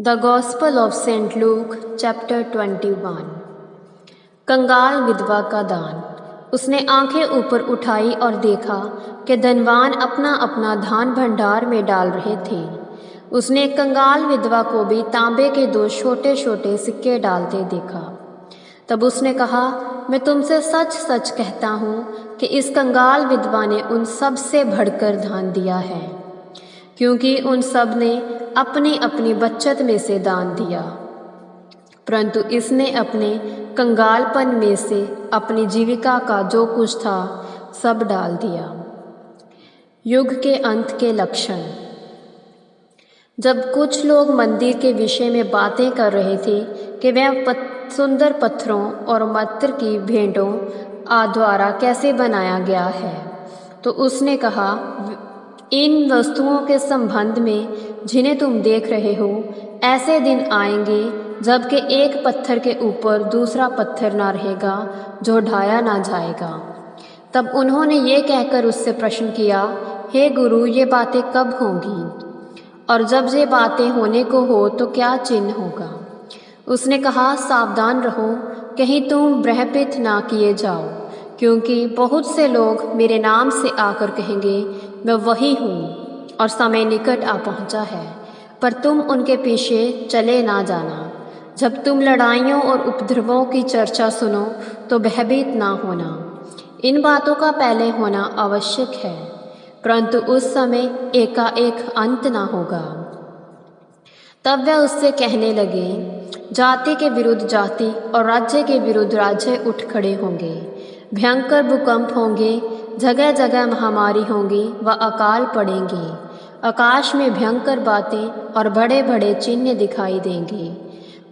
The gospel of Saint Luke chapter 21। कंगाल विधवा का दान। उसने आंखें ऊपर उठाई और देखा कि धनवान अपना अपना धान भंडार में डाल रहे थे। उसने कंगाल विधवा को भी तांबे के 2 छोटे छोटे सिक्के डालते देखा। तब उसने कहा, मैं तुमसे सच सच कहता हूँ कि इस कंगाल विधवा ने उन सब से बढ़कर दान दिया है, क्योंकि उन सब ने अपनी अपनी बचत में से दान दिया, परंतु इसने अपने कंगालपन में से अपनी जीविका का जो कुछ था सब डाल दिया। युग के अंत के लक्षण। जब कुछ लोग मंदिर के विषय में बातें कर रहे थे कि वह सुंदर पत्थरों और मत्र की भेंटों द्वारा कैसे बनाया गया है, तो उसने कहा, इन वस्तुओं के संबंध में जिन्हें तुम देख रहे हो, ऐसे दिन आएंगे जबकि एक पत्थर के ऊपर दूसरा पत्थर ना रहेगा जो ढाया ना जाएगा। तब उन्होंने ये कहकर उससे प्रश्न किया, हे गुरु, ये बातें कब होंगी और जब ये बातें होने को हो तो क्या चिन्ह होगा? उसने कहा, सावधान रहो, कहीं तुम भ्रमित ना किए जाओ, क्योंकि बहुत से लोग मेरे नाम से आकर कहेंगे, मैं वही हूँ और समय निकट आ पहुँचा है, पर तुम उनके पीछे चले ना जाना। जब तुम लड़ाइयों और उपद्रवों की चर्चा सुनो तो भयभीत ना होना। इन बातों का पहले होना आवश्यक है, परंतु उस समय एकाएक अंत ना होगा। तब वह उससे कहने लगे, जाति के विरुद्ध जाति और राज्य के विरुद्ध राज्य उठ खड़े होंगे, भयंकर भूकंप होंगे, जगह जगह महामारी होंगी व अकाल पड़ेंगे, आकाश में भयंकर बातें और बड़े बड़े चिन्ह दिखाई देंगे।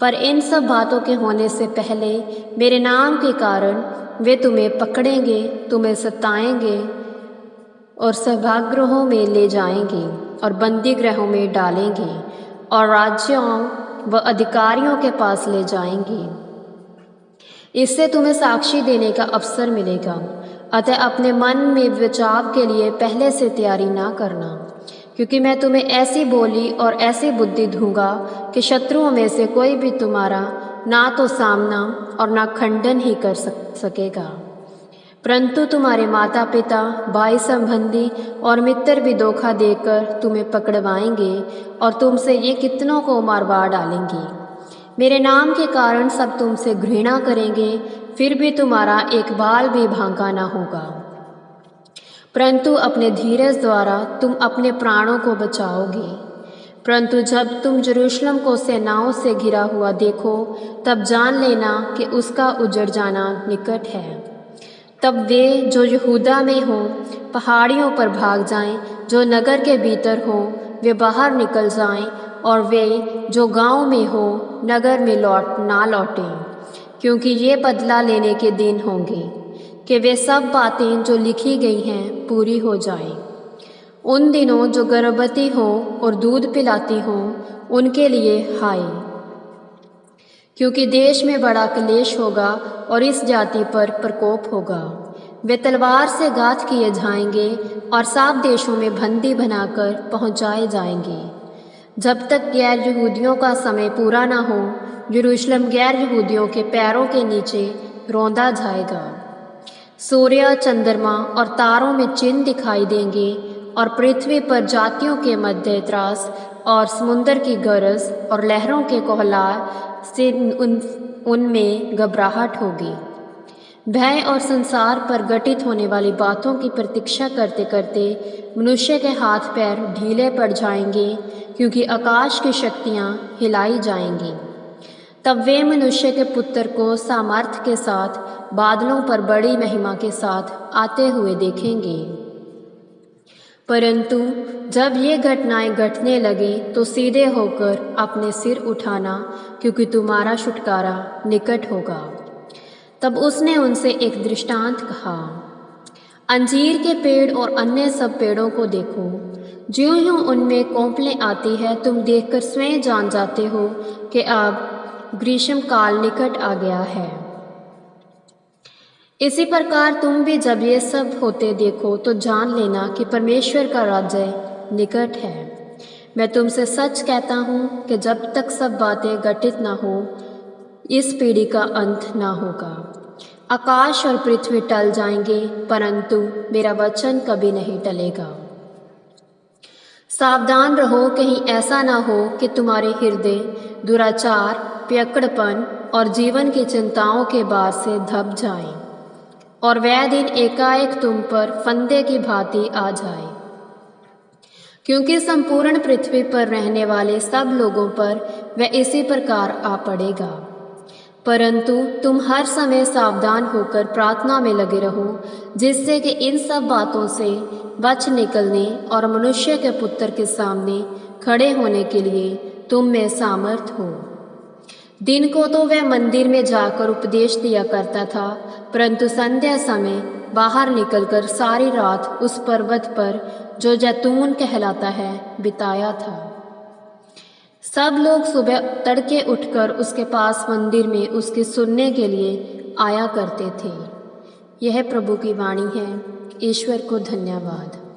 पर इन सब बातों के होने से पहले मेरे नाम के कारण वे तुम्हें पकड़ेंगे, तुम्हें सताएंगे और सभागृहों में ले जाएंगे और बंदी गृहों में डालेंगे और राज्यों व अधिकारियों के पास ले जाएंगे। इससे तुम्हें साक्षी देने का अवसर मिलेगा, अतः अपने मन में बचाव के लिए पहले से तैयारी ना करना, क्योंकि मैं तुम्हें ऐसी बोली और ऐसी बुद्धि दूंगा कि शत्रुओं में से कोई भी तुम्हारा ना तो सामना और ना खंडन ही कर सकेगा, परंतु तुम्हारे माता पिता, भाई संबंधी और मित्र भी धोखा देकर तुम्हें पकड़वाएंगे और तुमसे ये कितनों को मारवा डालेंगे। मेरे नाम के कारण सब तुमसे घृणा करेंगे, फिर भी तुम्हारा एक बाल भी भांगा ना होगा, परंतु अपने धीरज द्वारा तुम अपने प्राणों को बचाओगे। परंतु जब तुम यरूशलेम को सेनाओं से घिरा हुआ देखो, तब जान लेना कि उसका उजड़ जाना निकट है। तब वे जो यहूदा में हों पहाड़ियों पर भाग जाएं, जो नगर के भीतर हों वे बाहर निकल जाएं, और वे जो गांव में हों नगर में ना लौटें, क्योंकि ये बदला लेने के दिन होंगे कि वे सब बातें जो लिखी गई हैं पूरी हो जाएं। उन दिनों जो गर्भवती हो और दूध पिलाती हों उनके लिए हाय, क्योंकि देश में बड़ा क्लेश होगा और इस जाति पर प्रकोप होगा। वे तलवार से घात किए जाएंगे और 7 देशों में बंदी बनाकर पहुंचाए जाएंगे, जब तक गैर यहूदियों का समय पूरा ना हो। यरूशलेम गैर यहूदियों के पैरों के नीचे रौंदा जाएगा। सूर्य, चंद्रमा और तारों में चिन्ह दिखाई देंगे और पृथ्वी पर जातियों के मध्य त्रास और समुद्र की गरज और लहरों के कोहलार से उनमें घबराहट होगी। भय और संसार पर घटित होने वाली बातों की प्रतीक्षा करते करते मनुष्य के हाथ पैर ढीले पड़ जाएंगे, क्योंकि आकाश की शक्तियाँ हिलाई जाएंगी। तब वे मनुष्य के पुत्र को सामर्थ्य के साथ बादलों पर बड़ी महिमा के साथ आते हुए देखेंगे। परंतु जब ये घटनाएं घटने लगे तो सीधे होकर अपने सिर उठाना, क्योंकि तुम्हारा छुटकारा निकट होगा। तब उसने उनसे एक दृष्टांत कहा, अंजीर के पेड़ और अन्य सब पेड़ों को देखो, ज्यों-ज्यों उनमें कोंपलें आती है तुम देखकर स्वयं जान जाते हो कि अब ग्रीष्म काल निकट आ गया है। इसी प्रकार तुम भी जब ये सब होते देखो तो जान लेना कि परमेश्वर का राज्य निकट है। मैं तुमसे सच कहता हूँ कि जब तक सब बातें घटित न हो, इस पीढ़ी का अंत न होगा। आकाश और पृथ्वी टल जाएंगे, परंतु मेरा वचन कभी नहीं टलेगा। सावधान रहो, कहीं ऐसा ना हो कि तुम्हारे हृदय दुराचार, पियक्कड़पन और जीवन की चिंताओं के भार से दब जाएं, और वह दिन एकाएक तुम पर फंदे की भांति आ जाए। क्योंकि संपूर्ण पृथ्वी पर रहने वाले सब लोगों पर वह इसी प्रकार आ पड़ेगा। परंतु तुम हर समय सावधान होकर प्रार्थना में लगे रहो, जिससे कि इन सब बातों से बच निकलने और मनुष्य के पुत्र के सामने खड़े होने के लिए तुम में सामर्थ हो। दिन को तो वह मंदिर में जाकर उपदेश दिया करता था, परंतु संध्या समय बाहर निकलकर सारी रात उस पर्वत पर जो जैतून कहलाता है बिताया था। सब लोग सुबह तड़के उठकर उसके पास मंदिर में उसकी सुनने के लिए आया करते थे। यह प्रभु की वाणी है। ईश्वर को धन्यवाद।